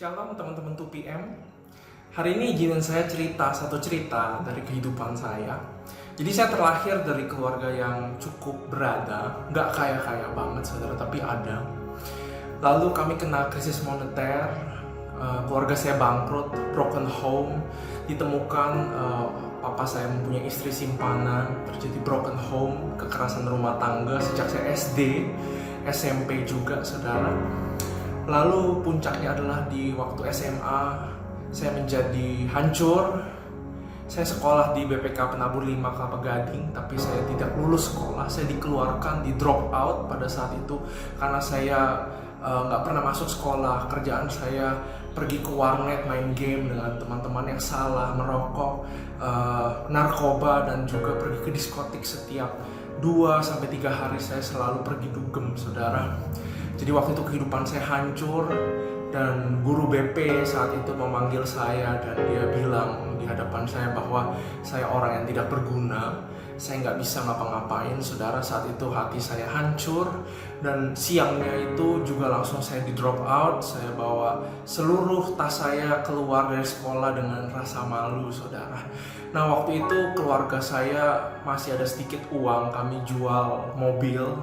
Shalom teman-teman 2PM. Hari ini izinin saya satu cerita dari kehidupan saya. Jadi saya terlahir dari keluarga yang cukup berada, nggak kaya-kaya banget saudara, tapi ada. Lalu kami kena krisis moneter, keluarga saya bangkrut, broken home, ditemukan papa saya mempunyai istri simpanan, terjadi broken home, kekerasan rumah tangga sejak saya SD, SMP juga saudara. Lalu puncaknya adalah di waktu SMA, saya menjadi hancur. Saya sekolah di BPK Penabur 5 Kelapa Gading, tapi saya tidak lulus sekolah. Saya dikeluarkan, di drop out pada saat itu karena saya nggak pernah masuk sekolah. Kerjaan saya pergi ke warnet, main game dengan teman-teman yang salah, merokok, narkoba, dan juga pergi ke diskotik setiap 2-3 hari. Saya selalu pergi dugem, saudara. Jadi waktu itu kehidupan saya hancur, dan guru BP saat itu memanggil saya dan dia bilang di hadapan saya bahwa saya orang yang tidak berguna, saya nggak bisa ngapa-ngapain. Saudara, saat itu hati saya hancur, dan siangnya itu juga langsung saya di drop out. Saya bawa seluruh tas saya keluar dari sekolah dengan rasa malu, saudara. Nah, waktu itu keluarga saya masih ada sedikit uang, kami jual mobil,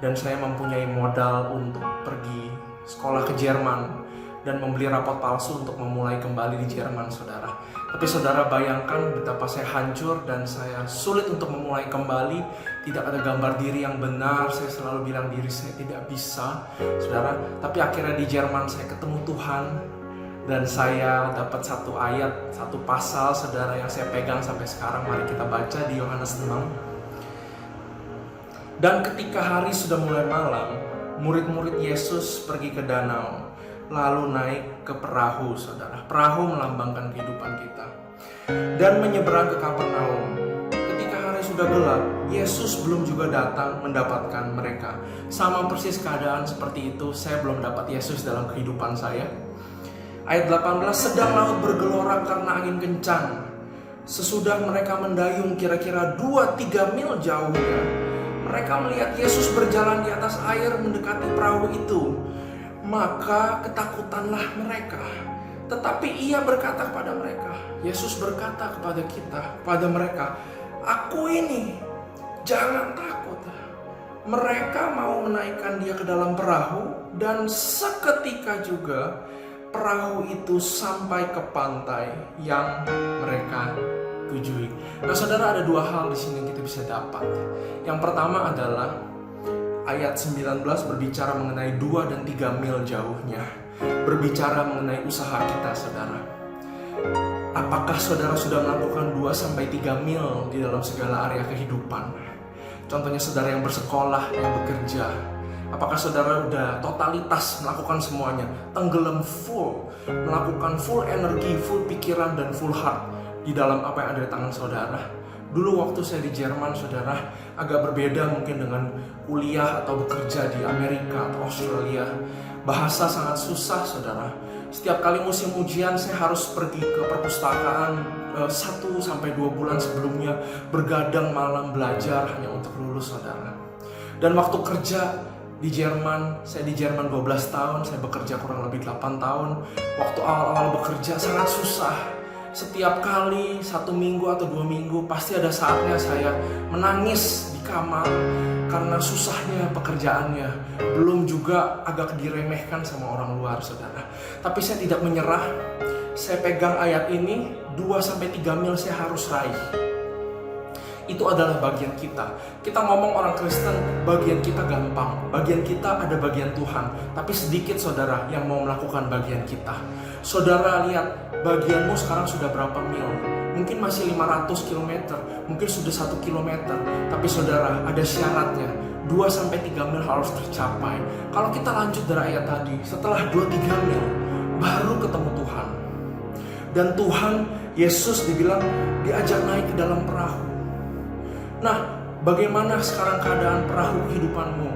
dan saya mempunyai modal untuk pergi sekolah ke Jerman dan membeli rapot palsu untuk memulai kembali di Jerman, saudara. Tapi saudara bayangkan betapa saya hancur dan saya sulit untuk memulai kembali. Tidak ada gambar diri yang benar, saya selalu bilang diri saya tidak bisa, saudara. Tapi akhirnya di Jerman saya ketemu Tuhan, dan saya dapat satu ayat, satu pasal, saudara, yang saya pegang sampai sekarang. Mari kita baca di Yohanes 6. Dan ketika hari sudah mulai malam, murid-murid Yesus pergi ke danau, lalu naik ke perahu, saudara. Perahu melambangkan kehidupan kita. Dan menyeberang ke Kapernaum. Ketika hari sudah gelap, Yesus belum juga datang mendapatkan mereka. Sama persis keadaan seperti itu, saya belum dapat Yesus dalam kehidupan saya. Ayat 18, sedang laut bergelora karena angin kencang. Sesudah mereka mendayung kira-kira 2-3 mil jauhnya, mereka melihat Yesus berjalan di atas air mendekati perahu itu. Maka ketakutanlah mereka. Tetapi ia berkata kepada mereka, Yesus berkata kepada kita, pada mereka, aku ini, jangan takut. Mereka mau menaikkan dia ke dalam perahu, dan seketika juga perahu itu sampai ke pantai yang mereka tujui. Nah, saudara, ada 2 hal di sini yang kita bisa dapat. Yang pertama adalah ayat 19 berbicara mengenai 2 dan 3 mil jauhnya. Berbicara mengenai usaha kita, saudara. Apakah saudara sudah melakukan 2-3 mil di dalam segala area kehidupan? Contohnya saudara yang bersekolah, yang bekerja. Apakah saudara sudah totalitas melakukan semuanya? Tenggelam full, melakukan full energi, full pikiran, dan full heart di dalam apa yang ada di tangan saudara. Dulu waktu saya di Jerman, saudara, agak berbeda mungkin dengan kuliah atau bekerja di Amerika atau Australia. Bahasa sangat susah, saudara. Setiap kali musim ujian saya harus pergi ke perpustakaan 1-2 bulan sebelumnya, bergadang malam belajar hanya untuk lulus, saudara. Dan waktu kerja di Jerman, saya di Jerman 12 tahun, saya bekerja kurang lebih 8 tahun. Waktu awal-awal bekerja sangat susah. Setiap kali 1 minggu atau 2 minggu pasti ada saatnya saya menangis di kamar karena susahnya pekerjaannya. Belum juga agak diremehkan sama orang luar, saudara. Tapi saya tidak menyerah. Saya pegang ayat ini, 2-3 mil saya harus raih. Itu adalah bagian kita. Kita ngomong orang Kristen, bagian kita gampang. Bagian kita ada bagian Tuhan. Tapi sedikit, saudara, yang mau melakukan bagian kita. Saudara lihat, bagianmu sekarang sudah berapa mil? Mungkin masih 500 km, mungkin sudah 1 km. Tapi saudara, ada syaratnya. 2-3 mil harus tercapai. Kalau kita lanjut dari ayat tadi, setelah 2-3 mil, baru ketemu Tuhan. Dan Tuhan, Yesus dibilang, diajak naik ke dalam perahu. Nah, bagaimana sekarang keadaan perahu kehidupanmu?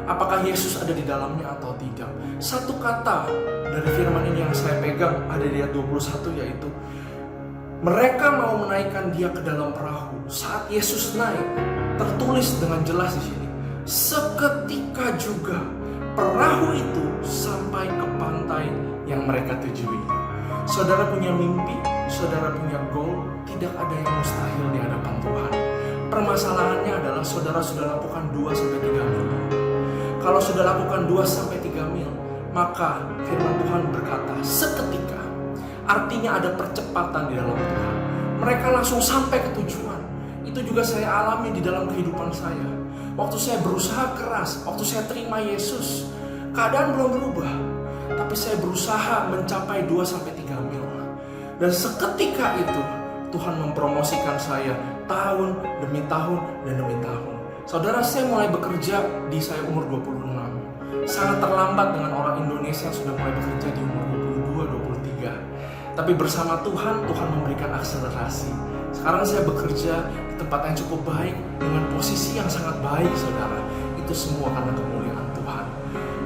Apakah Yesus ada di dalamnya atau tidak? Satu kata dari firman ini yang saya pegang ada di ayat 21, yaitu mereka mau menaikkan dia ke dalam perahu. Saat Yesus naik, tertulis dengan jelas di sini, seketika juga perahu itu sampai ke pantai yang mereka tujui. Saudara punya mimpi, saudara punya goal, tidak ada yang mustahil di hadapan Tuhan. Permasalahannya adalah saudara sudah lakukan 2-3 mil. Kalau sudah lakukan 2-3 mil, maka firman Tuhan berkata seketika. Artinya ada percepatan di dalam Tuhan. Mereka langsung sampai ke tujuan. Itu juga saya alami di dalam kehidupan saya. Waktu saya berusaha keras, waktu saya terima Yesus, keadaan belum berubah. Tapi saya berusaha mencapai 2-3 mil. Dan seketika itu, Tuhan mempromosikan saya tahun demi tahun dan demi tahun. Saudara, saya mulai bekerja di saya umur 26. Sangat terlambat dengan orang Indonesia yang sudah mulai bekerja di umur 22-23. Tapi bersama Tuhan, Tuhan memberikan akselerasi. Sekarang saya bekerja di tempat yang cukup baik, dengan posisi yang sangat baik, saudara. Itu semua karena kemuliaan Tuhan.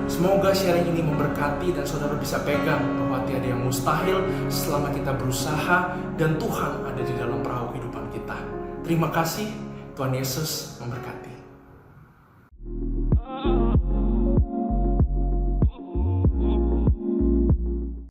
Semoga sharing ini memberkati dan saudara bisa pegang bahwa tiada yang mustahil selama kita berusaha dan Tuhan ada di dalam perahu kehidupan kita. Terima kasih, Tuhan Yesus memberkati.